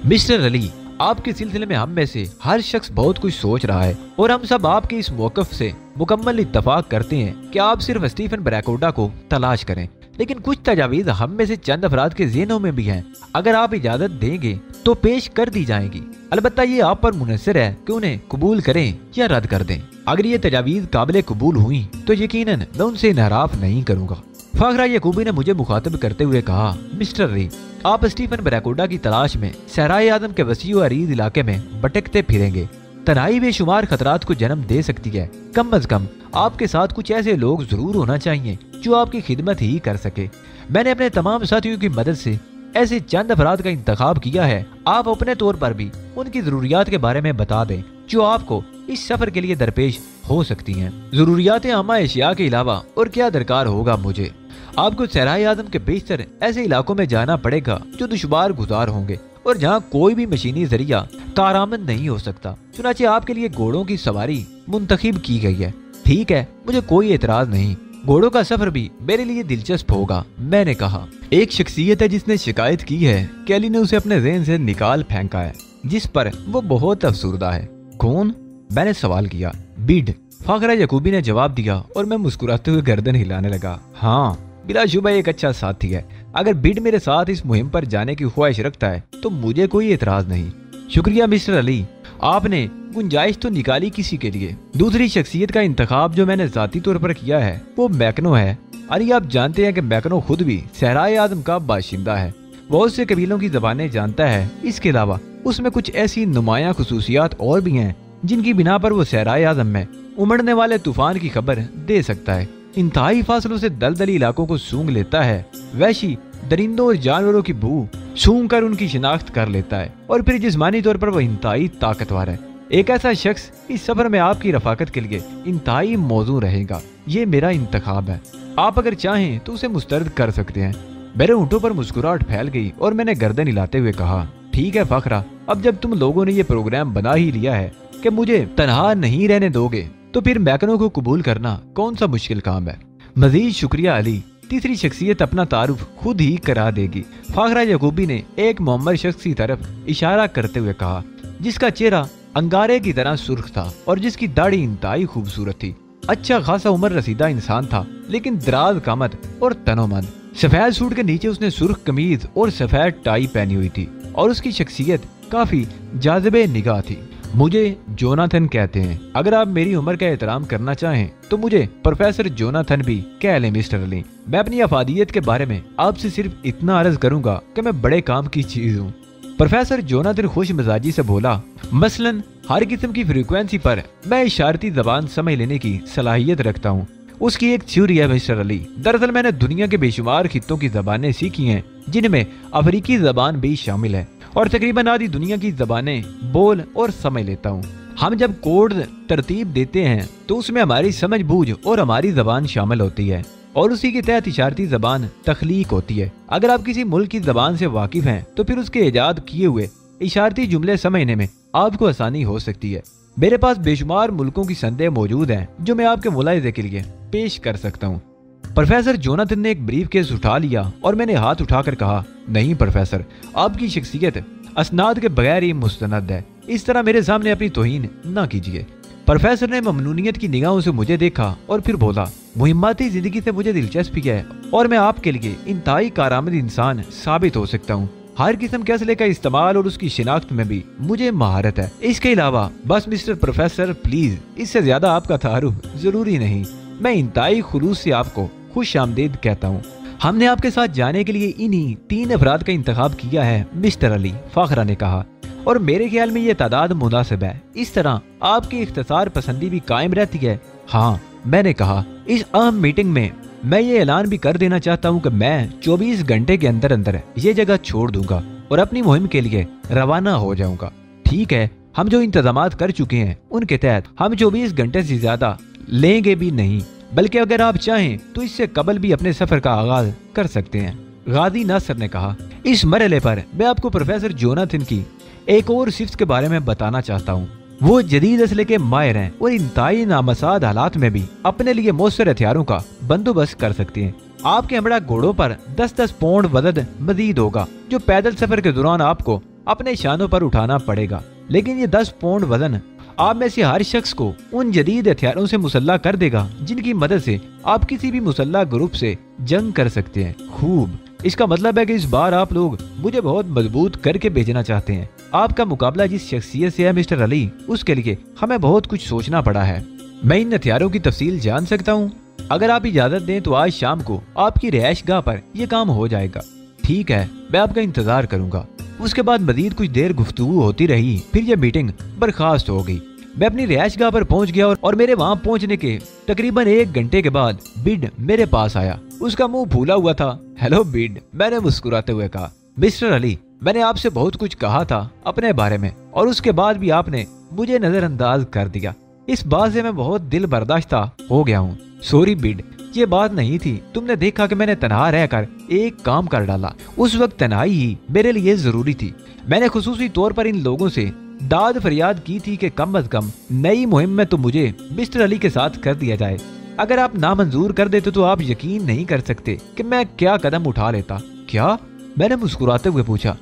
मिस्टर अली, आपके सिलसिले में हम में से हर शख्स बहुत कुछ सोच रहा है और हम सब आपके इस मौकफ से मुकम्मल इत्तफाक करते हैं कि आप सिर्फ स्टीफन ब्लैकवुड को तलाश करें। लेकिन कुछ तजावीज़ हम में से चंद अफराद के ज़हनों में भी हैं, अगर आप इजाज़त देंगे तो पेश कर दी जाएंगी। अलबत्ता ये आप पर मुनहसर है कि उन्हें कबूल करें या रद्द कर दें। अगर ये तजावीज़ काबिल कबूल हुई तो यकीनन मैं उनसे इनहराफ नहीं करूँगा। फाखरा यकूबी ने मुझे मुखातब करते हुए कहा, मिस्टर री, आप स्टीफन ब्लैकवुड की तलाश में सहराए आदम के वसी और अरीज इलाके में भटकते फिरेंगे। तन्हाई बेशुमार खतरात को जन्म दे सकती है। कम अज कम आपके साथ कुछ ऐसे लोग जरूर होना चाहिए जो आपकी खिदमत ही कर सके। मैंने अपने तमाम साथियों की मदद से ऐसे चंद अफराद का इंतखाब किया है। आप अपने तौर पर भी उनकी जरूरियात के बारे में बता दें जो आपको इस सफर के लिए दरपेश हो सकती हैं। जरूरियात आमा एशिया के अलावा और क्या दरकार होगा मुझे। आपको सहराए आदम के बेशतर ऐसे इलाकों में जाना पड़ेगा जो दुश्वार गुजार होंगे और जहाँ कोई भी मशीनी जरिया कारामद नहीं हो सकता। चुनाचे आपके लिए घोड़ों की सवारी मुंतखब की गई है। ठीक है, मुझे कोई एतराज नहीं, घोड़ों का सफर भी मेरे लिए दिलचस्प होगा। मैंने कहा, एक शख्सियत है जिसने शिकायत की है कि अली ने उसे अपने ज़हन से निकाल फेंका है, जिस पर वो बहुत अफसुर्दा है। कौन? मैंने सवाल किया। बिड, फाखरा यकूबी ने जवाब दिया और मैं मुस्कुराते हुए गर्दन हिलाने लगा। हाँ, बिलाशुबा एक अच्छा साथी है। अगर बिड मेरे साथ इस मुहिम पर जाने की ख्वाहिश रखता है तो मुझे कोई एतराज नहीं। शुक्रिया मिस्टर अली, आपने गुंजाइश तो निकाली किसी के लिए। दूसरी शख्सियत का इंतखाब जो मैंने जाती तौर पर किया है वो मैकनो है। अरे आप जानते हैं कि मैकनो खुद भी सहराए आदम का बाशिंदा है, बहुत से कबीलों की जबानें जानता है। इसके अलावा उसमें कुछ ऐसी नुमाया खुसूसियात और भी हैं जिनकी बिना पर वो सहराए आदम में उमड़ने वाले तूफान की खबर दे सकता है। इंतहाई फासलों से दलदली इलाकों को सूंघ लेता है, वैशी दरिंदों और जानवरों की बू सूंघ कर उनकी शिनाख्त कर लेता है और फिर जिस्मानी तौर पर वह इंतहाई ताकतवर है। एक ऐसा शख्स इस सफर में आपकी रफाकत के लिए इंतहाई मौजू रहेगा। ये मेरा इंतखाब है, आप अगर चाहें तो उसे मुस्तरद कर सकते हैं। मेरे होंठों पर मुस्कुराहट फैल गई और मैंने गर्दन हिलाते हुए कहा, ठीक है फाखरा, अब जब तुम लोगों ने ये प्रोग्राम बना ही लिया है कि मुझे तनहा नहीं रहने दोगे तो फिर मैकनो को कबूल करना कौन सा मुश्किल काम है। मजीद शुक्रिया अली, तीसरी शख्सियत अपना तारुफ खुद ही करा देगी। फाखरा यकूबी ने एक मोहम्मद शख्स की तरफ इशारा करते हुए कहा, जिसका चेहरा अंगारे की तरह सुर्ख था और जिसकी दाढ़ी इंतहाई खूबसूरत थी। अच्छा खासा उम्र रसीदा इंसान था, लेकिन दराज कामत और तनोमंद। सफेद सूट के नीचे उसने सुर्ख कमीज और सफेद टाई पहनी हुई थी और उसकी शख्सियत काफी जाज़िबे निगाह थी। मुझे जोनाथन कहते हैं। अगर आप मेरी उम्र का एहतराम करना चाहें तो मुझे प्रोफेसर जोनाथन भी कह लें मिस्टर अली। मैं अपनी अफादियत के बारे में आपसे सिर्फ इतना अर्ज करूंगा कि मैं बड़े काम की चीज हूँ। प्रोफेसर जोनाथन खुश मिजाजी से बोला, मसलन हर किस्म की फ्रीक्वेंसी पर मैं इशारती जबान समझ लेने की सलाहियत रखता हूँ। उसकी एक थ्योरी है मिस्टर अली। दरअसल मैंने दुनिया के बेशुमार खित्तों की जबानें सीखी हैं, जिनमें अफ्रीकी जबान भी शामिल है, और तकरीबन आधी दुनिया की जबानें बोल और समझ लेता हूँ। हम जब कोड तरतीब देते हैं तो उसमें हमारी समझ बूझ और हमारी जबान शामिल होती है, और उसी के तहत इशारती जबान तख्लीक होती है। अगर आप किसी मुल्क की जबान से वाकिफ हैं तो फिर उसके इजाद किए हुए इशारती जुमले समझने में आपको आसानी हो सकती है। मेरे पास बेशुमार मुल्कों की संदेह मौजूद हैं जो मैं आपके मुलाहिजे के लिए पेश कर सकता हूँ। प्रोफेसर जोनाथन ने एक ब्रीफ केस उठा लिया और मैंने हाथ उठाकर कहा, नहीं प्रोफेसर, आपकी शख्सियत असनाद के बगैर ही मुस्तनद है। इस तरह मेरे सामने अपनी तौहीन न कीजिए। प्रोफेसर ने ममनूनियत की निगाहों से मुझे देखा और फिर बोला, मुहिम्माती जिंदगी से मुझे दिलचस्पी है और मैं आपके लिए इंतहाई कारआमद इंसान साबित हो सकता हूँ। हर किस्म के असले का इस्तेमाल और उसकी शिनाख्त में भी मुझे महारत है। इसके अलावा बस मिस्टर प्रोफेसर प्लीज, इससे ज्यादा आपका तारुफ जरूरी नहीं। मैं इंतहाई खुलूस से आपको खुश आमदीद कहता हूँ। हमने आपके साथ जाने के लिए इन्हीं 3 अफराद का इंतखाब किया है मिस्टर अली, फाखरा ने कहा, और मेरे ख्याल में ये तादाद मुनासिब है। इस तरह आपकी इख्तिसार पसंदी भी कायम रहती है। हाँ, मैंने कहा, इस अहम मीटिंग में मैं ये ऐलान भी कर देना चाहता हूँ कि मैं 24 घंटे के अंदर अंदर ये जगह छोड़ दूंगा और अपनी मुहिम के लिए रवाना हो जाऊंगा। ठीक है, हम जो इंतजामात कर चुके हैं उनके तहत हम 24 घंटे से ज्यादा लेंगे भी नहीं, बल्कि अगर आप चाहें तो इससे कबल भी अपने सफर का आगाज कर सकते हैं। गाजी नासर ने कहा, इस मरहले पर मैं आपको प्रोफेसर जोनाथन की एक और सिफ्त के बारे में बताना चाहता हूँ। वो जदीद असले के माहिर हैं और इंतहाई नामसाद हालात में भी अपने लिए मौसर हथियारों का बंदोबस्त कर सकते हैं। आपके हमड़ा घोड़ों पर 10-10 पौंड वजन मजीद होगा, जो पैदल सफर के दौरान आपको अपने शानों पर उठाना पड़ेगा। लेकिन ये 10 पौंड वजन आप में से हर शख्स को उन जदीद हथियारों से मुसल्ला कर देगा जिनकी मदद से आप किसी भी मुसल्ला ग्रुप से जंग कर सकते हैं। खूब, इसका मतलब है कि इस बार आप लोग मुझे बहुत मजबूत करके भेजना चाहते हैं। आपका मुकाबला जिस शख्सियत से है मिस्टर अली, उसके लिए हमें बहुत कुछ सोचना पड़ा है। मैं इन हथियारों की तफसील जान सकता हूँ? अगर आप इजाजत दें तो आज शाम को आपकी रिहाइश गाह पर यह काम हो जाएगा। ठीक है, मैं आपका इंतजार करूंगा। उसके बाद मजीद कुछ देर गुफ्तगू होती रही, फिर यह मीटिंग बर्खास्त हो गई। मैं अपनी रिहाइश गाह पर पहुंच गया और मेरे वहां पहुंचने के तकरीबन 1 घंटे के बाद बिड मेरे पास आया। उसका मुंह फूला हुआ था। हेलो बिड, मैंने मुस्कुराते हुए कहा। मिस्टर अली, मैंने आपसे बहुत कुछ कहा था अपने बारे में और उसके बाद भी आपने मुझे नजरअंदाज कर दिया। इस बात से मैं बहुत दिल बर्दाश्ता हो गया हूँ। सॉरी बिड, ये बात नहीं थी। तुमने देखा कि मैंने तनहा रहकर एक काम कर डाला। उस वक्त तन्हाई ही मेरे लिए जरूरी थी। मैंने खुसूसी तौर पर इन लोगों से दाद फरियाद की थी कि कम अज कम नई मुहिम में तो मुझे मिस्टर अली के साथ कर दिया जाए। अगर आप नामंजूर कर देते तो आप यकीन नहीं कर सकते कि मैं क्या कदम उठा लेता। क्या? मैंने मुस्कुराते हुए पूछा।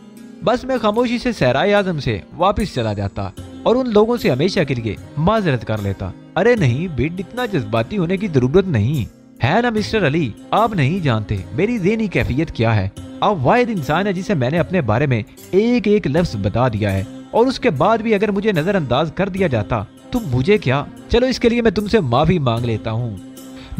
बस मैं खामोशी से सहराए आजम से वापस चला जाता और उन लोगों से हमेशा के लिए माजरत कर लेता। अरे नहीं बिड, इतना जज्बाती होने की जरूरत नहीं है ना मिस्टर अली। आप नहीं जानते मेरी ज़हनी कैफियत क्या है। आप वाहिद इंसान है जिसे मैंने अपने बारे में एक एक लफ्ज बता दिया है, और उसके बाद भी अगर मुझे नजरअंदाज कर दिया जाता तो मुझे क्या। चलो, इसके लिए मैं तुमसे माफी मांग लेता हूँ।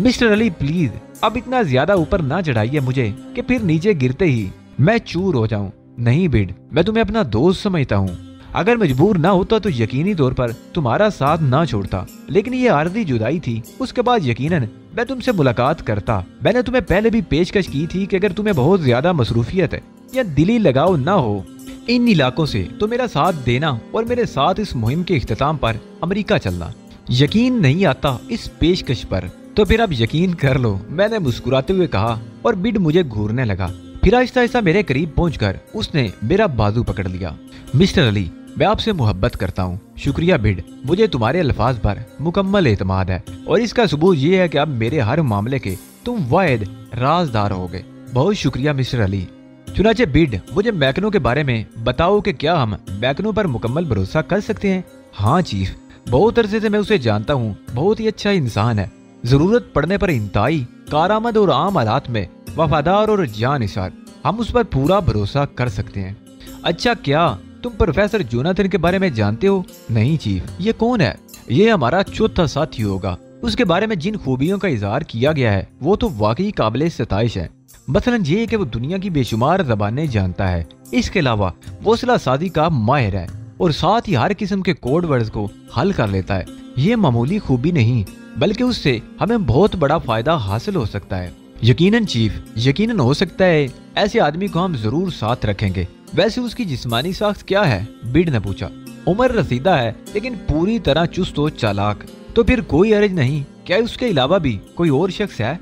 मिस्टर अली प्लीज, अब इतना ज्यादा ऊपर ना चढ़ाइए मुझे कि फिर नीचे गिरते ही मैं चूर हो जाऊं। नहीं बिड, मैं तुम्हें अपना दोस्त समझता हूँ। अगर मजबूर ना होता तो यकीनी तौर पर तुम्हारा साथ ना छोड़ता, लेकिन ये आर्जी जुदाई थी। उसके बाद यकीनन मैं तुमसे मुलाकात करता। मैंने तुम्हें पहले भी पेशकश की थी कि अगर तुम्हें बहुत ज्यादा मसरूफियत है या दिली लगाव ना हो इन इलाकों से तो मेरा साथ देना और मेरे साथ इस मुहिम के इख्तिताम पर अमेरिका चलना। यकीन नहीं आता इस पेशकश पर तो फिर अब यकीन कर लो, मैंने मुस्कुराते हुए कहा, और बिड मुझे घूरने लगा। फिर आहिस्ता आहिस्ता मेरे करीब पहुंचकर उसने मेरा बाजू पकड़ लिया। मिस्टर अली, मैं आपसे मोहब्बत करता हूँ। शुक्रिया बिड, मुझे तुम्हारे अल्फाज पर मुकम्मल एतमाद है, और इसका सबूत ये है कि अब मेरे हर मामले के तुम वाहिद राजदार होगे। बहुत शुक्रिया मिस्टर अली। चुनाचे बिड, मुझे मैकनो के बारे में बताओ कि क्या हम मैकनो पर मुकम्मल भरोसा कर सकते हैं? हाँ चीफ, बहुत अरसे से मैं उसे जानता हूँ, बहुत ही अच्छा इंसान है। जरूरत पड़ने पर इंतहाई कारामद और आम हालात में वफादार और जानिसार। हम उस पर पूरा भरोसा कर सकते हैं। अच्छा, क्या तुम प्रोफेसर जोनाथन के बारे में जानते हो? नहीं चीफ, ये कौन है? ये हमारा चौथा साथी होगा। उसके बारे में जिन खूबियों का इजहार किया गया है वो तो वाकई काबिले सताइश है। मसलन ये कि वो दुनिया की बेशुमार जबानें जानता है। इसके अलावा वो सादी का माहिर है और साथ ही हर किस्म के कोड वर्ड्स को हल कर लेता है। ये मामूली खूबी नहीं, बल्कि उससे हमें बहुत बड़ा फायदा हासिल हो सकता है। यकीनन चीफ, यकीनन हो सकता है। ऐसे आदमी को हम जरूर साथ रखेंगे। वैसे उसकी जिस्मानी साख्त क्या है? बिड ने पूछा। उम्र रसीदा है, लेकिन पूरी तरह चुस्त और चालाक। तो फिर कोई अर्ज नहीं। क्या उसके अलावा भी कोई और शख्स है?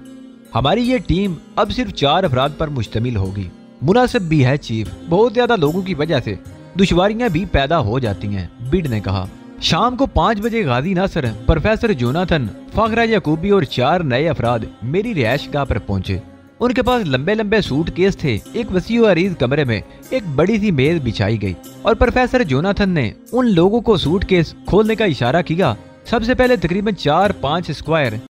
हमारी ये टीम अब सिर्फ 4 अफराद पर मुश्तमिल होगी। मुनासिब भी है चीफ, बहुत ज्यादा लोगों की वजह से दुश्वारियां भी पैदा हो जाती हैं, बिड ने कहा। शाम को 5 बजे गाजी नासर, प्रोफेसर जोनाथन, फाखरा याकूबी और 4 नए अफराद मेरी रिहायशगाह पर पहुंचे। उनके पास लंबे लंबे सूट केस थे। एक वसी और अरीज कमरे में एक बड़ी सी मेज बिछाई गई और प्रोफेसर जोनाथन ने उन लोगों को सूट केस खोलने का इशारा किया। सबसे पहले तकरीबन 4-5 स्क्वायर